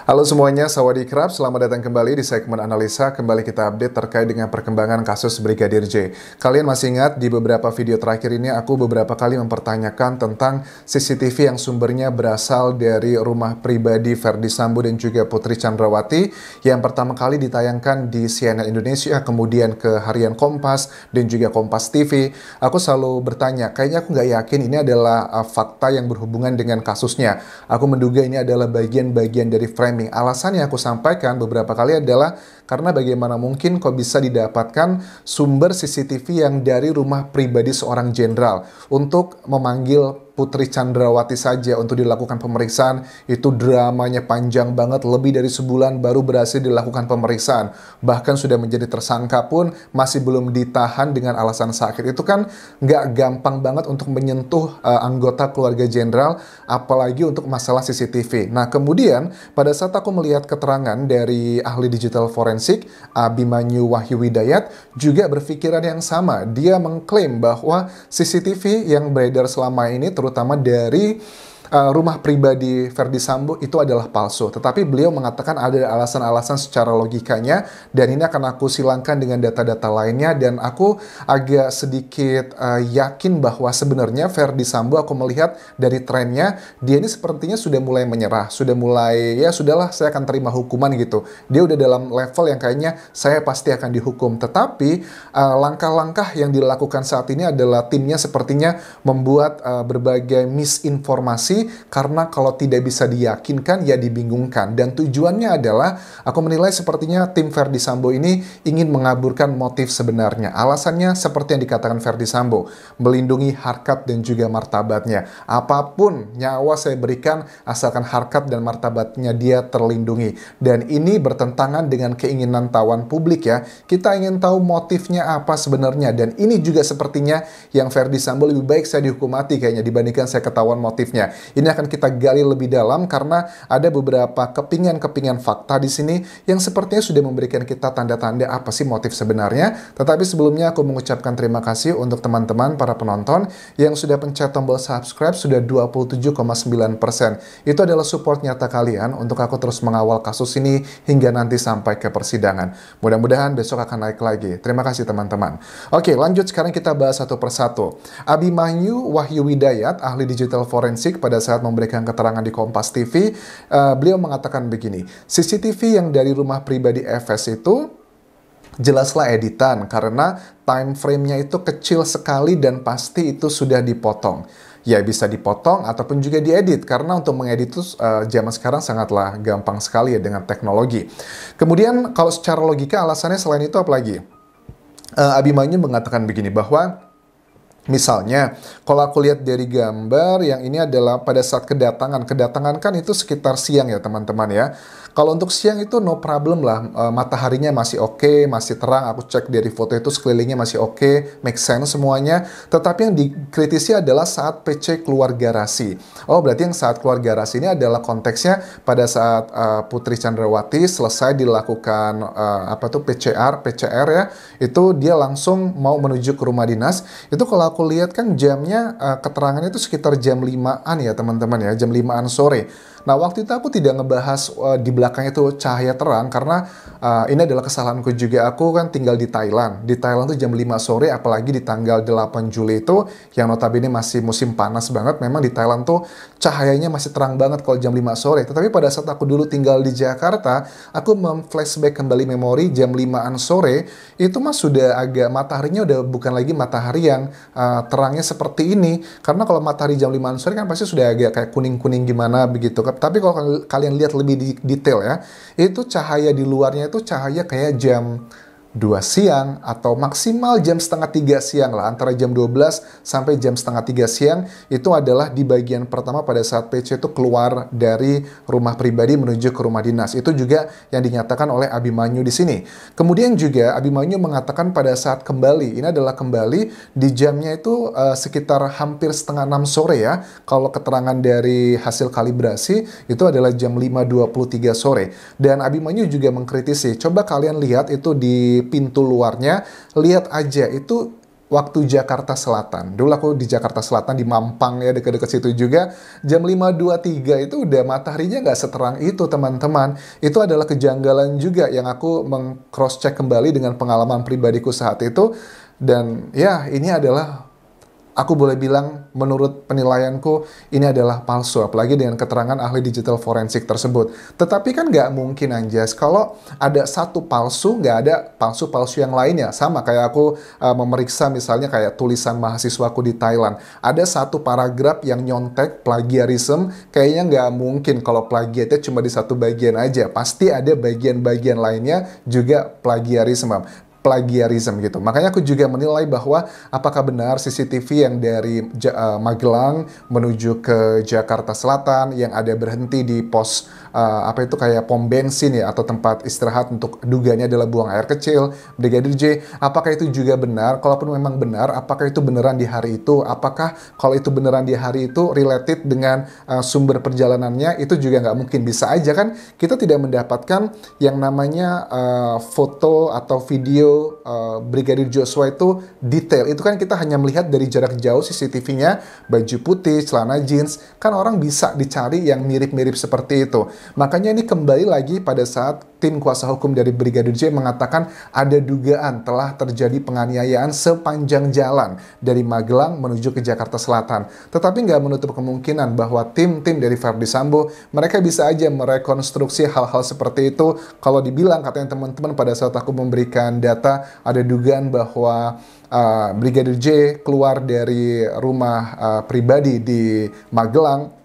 Halo semuanya, Sawadee-krap, selamat datang kembali di segmen analisa. Kembali kita update terkait dengan perkembangan kasus Brigadir J. Kalian masih ingat di beberapa video terakhir ini aku beberapa kali mempertanyakan tentang CCTV yang sumbernya berasal dari rumah pribadi Ferdy Sambo dan juga Putri Chandrawati yang pertama kali ditayangkan di CNN Indonesia, kemudian ke Harian Kompas dan juga Kompas TV. Aku selalu bertanya, kayaknya aku nggak yakin ini adalah fakta yang berhubungan dengan kasusnya. Aku menduga ini adalah bagian-bagian dari framing. Alasan yang aku sampaikan beberapa kali adalah karena bagaimana mungkin kok bisa didapatkan sumber CCTV yang dari rumah pribadi seorang jenderal untuk memanggil Putri Chandrawati saja untuk dilakukan pemeriksaan. Itu dramanya panjang banget, lebih dari sebulan baru berhasil dilakukan pemeriksaan. Bahkan sudah menjadi tersangka pun masih belum ditahan dengan alasan sakit. Itu kan nggak gampang banget untuk menyentuh anggota keluarga jenderal, apalagi untuk masalah CCTV. Nah kemudian pada saat aku melihat keterangan dari ahli digital forensik Abimanyu Wahyu Widayat juga berpikiran yang sama. Dia mengklaim bahwa CCTV yang beredar selama ini terutama dari rumah pribadi Ferdy Sambo itu adalah palsu. Tetapi beliau mengatakan ada alasan-alasan secara logikanya dan ini akan aku silangkan dengan data-data lainnya dan aku agak sedikit yakin bahwa sebenarnya Ferdy Sambo aku melihat dari trennya dia ini sepertinya sudah mulai menyerah, sudah mulai ya sudahlah saya akan terima hukuman gitu. Dia udah dalam level yang kayaknya saya pasti akan dihukum. Tetapi langkah-langkah yang dilakukan saat ini adalah timnya sepertinya membuat berbagai misinformasi karena kalau tidak bisa diyakinkan ya dibingungkan dan tujuannya adalah aku menilai sepertinya tim Ferdy Sambo ini ingin mengaburkan motif sebenarnya. Alasannya seperti yang dikatakan Ferdy Sambo, melindungi harkat dan juga martabatnya. Apapun nyawa saya berikan asalkan harkat dan martabatnya dia terlindungi. Dan ini bertentangan dengan keinginan tawan publik ya. Kita ingin tahu motifnya apa sebenarnya dan ini juga sepertinya yang Ferdy Sambo lebih baik saya dihukum mati kayaknya dibandingkan saya ketahuan motifnya. Ini akan kita gali lebih dalam karena ada beberapa kepingan-kepingan fakta di sini yang sepertinya sudah memberikan kita tanda-tanda apa sih motif sebenarnya. Tetapi sebelumnya aku mengucapkan terima kasih untuk teman-teman para penonton yang sudah pencet tombol subscribe sudah 27,9%. Itu adalah support nyata kalian untuk aku terus mengawal kasus ini hingga nanti sampai ke persidangan. Mudah-mudahan besok akan naik lagi. Terima kasih teman-teman. Oke, lanjut sekarang kita bahas satu persatu. Abimanyu Wahyu Widayat, ahli digital forensik pada saat memberikan keterangan di Kompas TV, beliau mengatakan begini, CCTV yang dari rumah pribadi FS itu jelaslah editan karena time frame-nya itu kecil sekali dan pasti itu sudah dipotong. Ya bisa dipotong ataupun juga diedit karena untuk mengedit itu zaman sekarang sangatlah gampang sekali ya dengan teknologi. Kemudian kalau secara logika alasannya selain itu apa lagi? Abimanyu mengatakan begini bahwa misalnya, kalau aku lihat dari gambar yang ini adalah pada saat kedatangan. Kedatangan kan itu sekitar siang ya teman-teman ya. Kalau untuk siang itu no problem lah. Mataharinya masih oke, masih terang. Aku cek dari foto itu sekelilingnya masih oke, make sense semuanya. Tetapi yang dikritisi adalah saat PC keluar garasi. Oh berarti yang saat keluar garasi ini adalah konteksnya pada saat Putri Chandrawati selesai dilakukan PCR ya. Itu dia langsung mau menuju ke rumah dinas. Itu kalau aku lihat kan jamnya keterangannya itu sekitar jam 5-an ya teman-teman ya, jam 5-an sore. Nah waktu itu aku tidak ngebahas di belakang itu cahaya terang karena ini adalah kesalahanku juga. Aku kan tinggal di Thailand. Di Thailand tuh jam 5 sore apalagi di tanggal 8 Juli itu yang notabene masih musim panas banget. Memang di Thailand tuh cahayanya masih terang banget kalau jam 5 sore. Tetapi pada saat aku dulu tinggal di Jakarta, aku flashback kembali memori jam 5-an sore itu mah sudah agak mataharinya udah bukan lagi matahari yang terangnya seperti ini. Karena kalau matahari jam 5-an sore kan pasti sudah agak kayak kuning-kuning gimana begitu. Tapi kalau kalian lihat lebih detail ya, itu cahaya di luarnya itu cahaya kayak jam 2 siang atau maksimal jam setengah 3 siang lah, antara jam 12 sampai jam setengah 3 siang itu adalah di bagian pertama pada saat PC itu keluar dari rumah pribadi menuju ke rumah dinas. Itu juga yang dinyatakan oleh Abimanyu di sini. Kemudian juga Abimanyu mengatakan pada saat kembali, ini adalah kembali di jamnya itu sekitar hampir setengah 6 sore ya. Kalau keterangan dari hasil kalibrasi itu adalah jam 5.23 sore. Dan Abimanyu juga mengkritisi, coba kalian lihat itu di pintu luarnya, lihat aja itu waktu Jakarta Selatan. Dulu aku di Jakarta Selatan, di Mampang ya, dekat-dekat situ juga. Jam 5.23 itu udah mataharinya nggak seterang itu, teman-teman. Itu adalah kejanggalan juga yang aku meng-cross-check kembali dengan pengalaman pribadiku saat itu. Dan ya, ini adalah, aku boleh bilang menurut penilaianku ini adalah palsu, apalagi dengan keterangan ahli digital forensik tersebut. Tetapi kan nggak mungkin Anjas, kalau ada satu palsu, nggak ada palsu-palsu yang lainnya. Sama kayak aku memeriksa misalnya kayak tulisan mahasiswaku di Thailand. Ada satu paragraf yang nyontek plagiarisme, kayaknya nggak mungkin kalau plagiatnya cuma di satu bagian aja. Pasti ada bagian-bagian lainnya juga plagiarisme gitu. Makanya aku juga menilai bahwa apakah benar CCTV yang dari Magelang menuju ke Jakarta Selatan yang ada berhenti di pos apa itu kayak pom bensin ya, atau tempat istirahat untuk dugaannya adalah buang air kecil Brigadir J, apakah itu juga benar? Kalaupun memang benar, apakah itu beneran di hari itu? Apakah kalau itu beneran di hari itu related dengan sumber perjalanannya? Itu juga nggak mungkin. Bisa aja kan kita tidak mendapatkan yang namanya foto atau video Brigadir Joshua itu detail. Itu kan kita hanya melihat dari jarak jauh CCTV-nya, baju putih, celana jeans. Kan orang bisa dicari yang mirip-mirip seperti itu. Makanya ini kembali lagi pada saat tim kuasa hukum dari Brigadir J mengatakan ada dugaan telah terjadi penganiayaan sepanjang jalan dari Magelang menuju ke Jakarta Selatan. Tetapi nggak menutup kemungkinan bahwa tim-tim dari Verdi Sambo, mereka bisa aja merekonstruksi hal-hal seperti itu. Kalau dibilang katanya teman-teman pada saat aku memberikan data, ada dugaan bahwa Brigadir J keluar dari rumah pribadi di Magelang,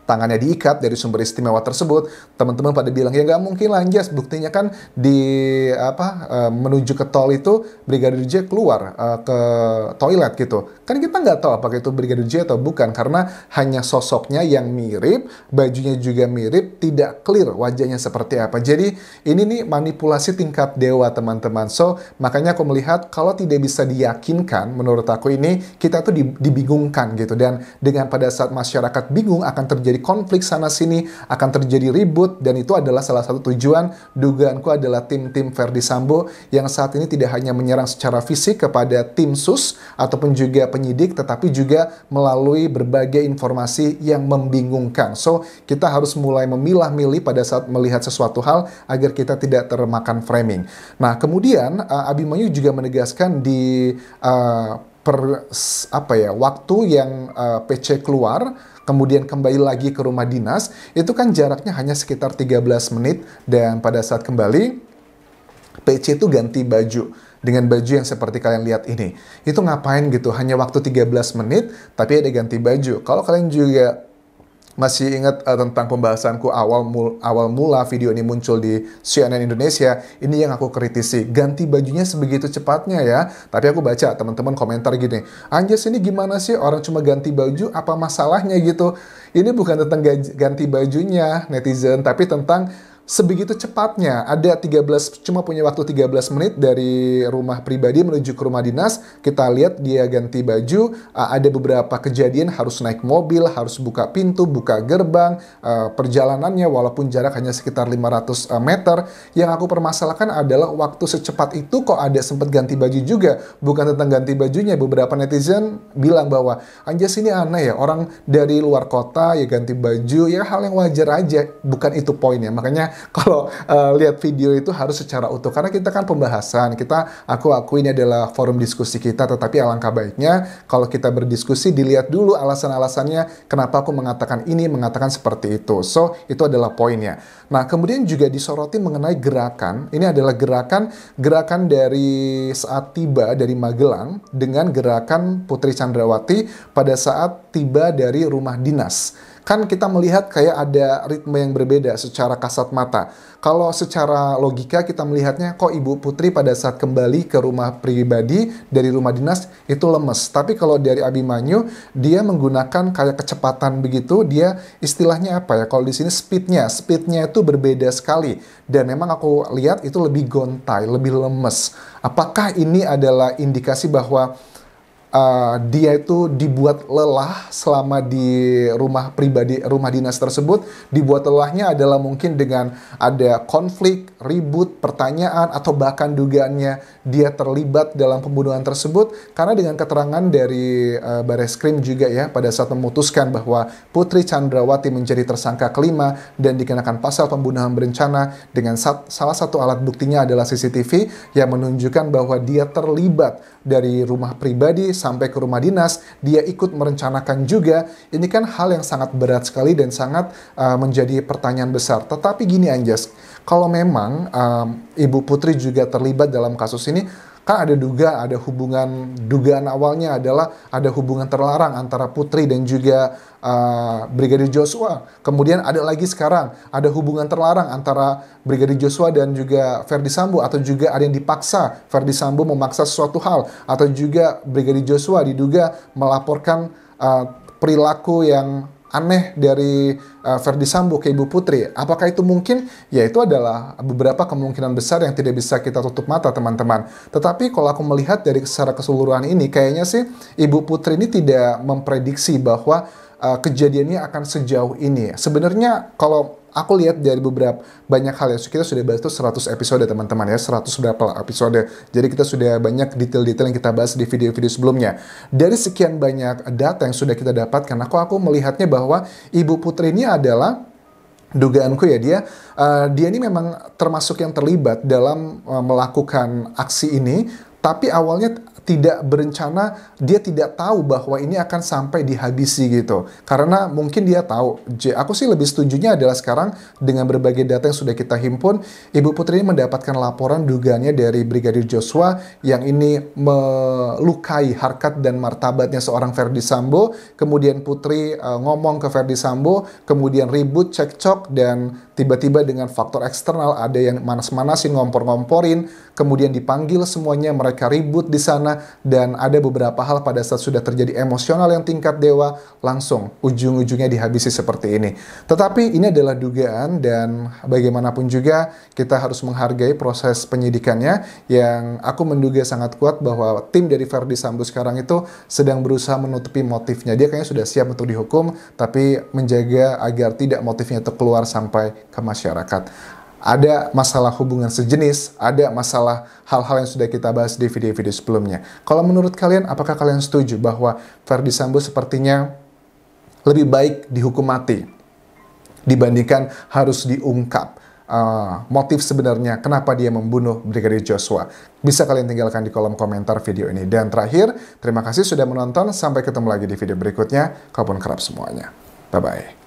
tangannya diikat dari sumber istimewa tersebut. Teman-teman pada bilang ya nggak mungkin lah Anjas, buktinya kan di menuju ke tol itu Brigadir J keluar ke toilet gitu. Kan kita nggak tahu apakah itu Brigadir J atau bukan, karena hanya sosoknya yang mirip, bajunya juga mirip, tidak clear wajahnya seperti apa. Jadi ini nih manipulasi tingkat dewa, teman-teman. So makanya aku melihat kalau tidak bisa diyakinkan, menurut aku ini kita tuh dibingungkan gitu. Dan dengan pada saat masyarakat bingung akan terjadi konflik sana-sini, akan terjadi ribut, dan itu adalah salah satu tujuan dugaanku adalah tim-tim Verdi Sambo yang saat ini tidak hanya menyerang secara fisik kepada tim sus ataupun juga penyidik, tetapi juga melalui berbagai informasi yang membingungkan. So, kita harus mulai memilah-milih pada saat melihat sesuatu hal agar kita tidak termakan framing. Nah, kemudian Abimanyu juga menegaskan di waktu yang PC keluar, kemudian kembali lagi ke rumah dinas, itu kan jaraknya hanya sekitar 13 menit, dan pada saat kembali, PC itu ganti baju dengan baju yang seperti kalian lihat ini. Itu ngapain gitu? Hanya waktu 13 menit, tapi ada ganti baju. Kalau kalian juga masih ingat tentang pembahasanku awal mula video ini muncul di CNN Indonesia, ini yang aku kritisi, ganti bajunya sebegitu cepatnya ya. Tapi aku baca teman-teman komentar gini, Anjas ini gimana sih, orang cuma ganti baju, apa masalahnya gitu. Ini bukan tentang ganti bajunya netizen, tapi tentang sebegitu cepatnya. Cuma punya waktu 13 menit dari rumah pribadi menuju ke rumah dinas. Kita lihat dia ganti baju, ada beberapa kejadian harus naik mobil, harus buka pintu, buka gerbang, perjalanannya walaupun jarak hanya sekitar 500 meter. Yang aku permasalahkan adalah waktu secepat itu kok ada sempat ganti baju juga. Bukan tentang ganti bajunya, beberapa netizen bilang bahwa Anjas ini aneh ya, orang dari luar kota ya ganti baju, ya hal yang wajar aja. Bukan itu poinnya, makanya kalau lihat video itu harus secara utuh, karena kita kan pembahasan, aku ini adalah forum diskusi kita, tetapi alangkah baiknya kalau kita berdiskusi dilihat dulu alasan-alasannya kenapa aku mengatakan ini, mengatakan seperti itu. So itu adalah poinnya. Nah kemudian juga disoroti mengenai gerakan, ini adalah gerakan dari saat tiba dari Magelang dengan gerakan Putri Chandrawati pada saat tiba dari rumah dinas. Kan kita melihat kayak ada ritme yang berbeda secara kasat mata. Kalau secara logika kita melihatnya kok Ibu Putri pada saat kembali ke rumah pribadi dari rumah dinas itu lemes. Tapi kalau dari Abimanyu, dia menggunakan kayak kecepatan begitu, dia istilahnya apa ya? Kalau di sini speednya itu berbeda sekali. Dan memang aku lihat itu lebih gontai, lebih lemes. Apakah ini adalah indikasi bahwa dia itu dibuat lelah selama di rumah pribadi, rumah dinas tersebut. Dibuat lelahnya adalah mungkin dengan ada konflik, ribut, pertanyaan, atau bahkan dugaannya dia terlibat dalam pembunuhan tersebut. Karena dengan keterangan dari Bareskrim juga ya, pada saat memutuskan bahwa Putri Chandrawati menjadi tersangka kelima dan dikenakan pasal pembunuhan berencana dengan salah satu alat buktinya adalah CCTV yang menunjukkan bahwa dia terlibat dari rumah pribadi sampai ke rumah dinas, dia ikut merencanakan juga. Ini kan hal yang sangat berat sekali dan sangat menjadi pertanyaan besar. Tetapi gini Anjas, kalau memang Ibu Putri juga terlibat dalam kasus ini, kan ada dugaan awalnya adalah ada hubungan terlarang antara Putri dan juga Brigadir Joshua. Kemudian ada lagi sekarang, ada hubungan terlarang antara Brigadir Joshua dan juga Ferdy Sambo, atau juga ada yang dipaksa, Ferdy Sambo memaksa sesuatu hal, atau juga Brigadir Joshua diduga melaporkan perilaku yang aneh dari Ferdy Sambo ke Ibu Putri. Apakah itu mungkin? Ya, itu adalah beberapa kemungkinan besar yang tidak bisa kita tutup mata, teman-teman. Tetapi kalau aku melihat dari secara keseluruhan ini, kayaknya sih Ibu Putri ini tidak memprediksi bahwa kejadiannya akan sejauh ini. Sebenarnya kalau aku lihat dari beberapa banyak hal yang kita sudah bahas itu 100 episode teman-teman ya, 100 berapa episode. Jadi kita sudah banyak detail-detail yang kita bahas di video-video sebelumnya. Dari sekian banyak data yang sudah kita dapatkan, aku melihatnya bahwa Ibu Putri ini adalah, dugaanku ya, dia ini memang termasuk yang terlibat dalam melakukan aksi ini, tapi awalnya tidak berencana, dia tidak tahu bahwa ini akan sampai dihabisi gitu. Karena mungkin dia tahu, aku sih lebih setujunya adalah sekarang dengan berbagai data yang sudah kita himpun, Ibu Putri ini mendapatkan laporan dugaannya dari Brigadir Joshua yang ini melukai harkat dan martabatnya seorang Ferdy Sambo. Kemudian Putri ngomong ke Ferdy Sambo, kemudian ribut, cekcok, dan tiba-tiba dengan faktor eksternal ada yang manas-manasin, ngompor-ngomporin, kemudian dipanggil semuanya, mereka ribut di sana, dan ada beberapa hal pada saat sudah terjadi emosional yang tingkat dewa, langsung ujung-ujungnya dihabisi seperti ini. Tetapi ini adalah dugaan, dan bagaimanapun juga kita harus menghargai proses penyidikannya, yang aku menduga sangat kuat bahwa tim dari Ferdy Sambo sekarang itu sedang berusaha menutupi motifnya. Dia kayaknya sudah siap untuk dihukum, tapi menjaga agar tidak motifnya itu keluar sampai ke masyarakat. Ada masalah hubungan sejenis, ada masalah hal-hal yang sudah kita bahas di video-video sebelumnya. Kalau menurut kalian, apakah kalian setuju bahwa Ferdy Sambo sepertinya lebih baik dihukum mati dibandingkan harus diungkap motif sebenarnya kenapa dia membunuh Brigadir Joshua? Bisa kalian tinggalkan di kolom komentar video ini. Dan terakhir, terima kasih sudah menonton. Sampai ketemu lagi di video berikutnya. Kalaupun kerap semuanya. Bye-bye.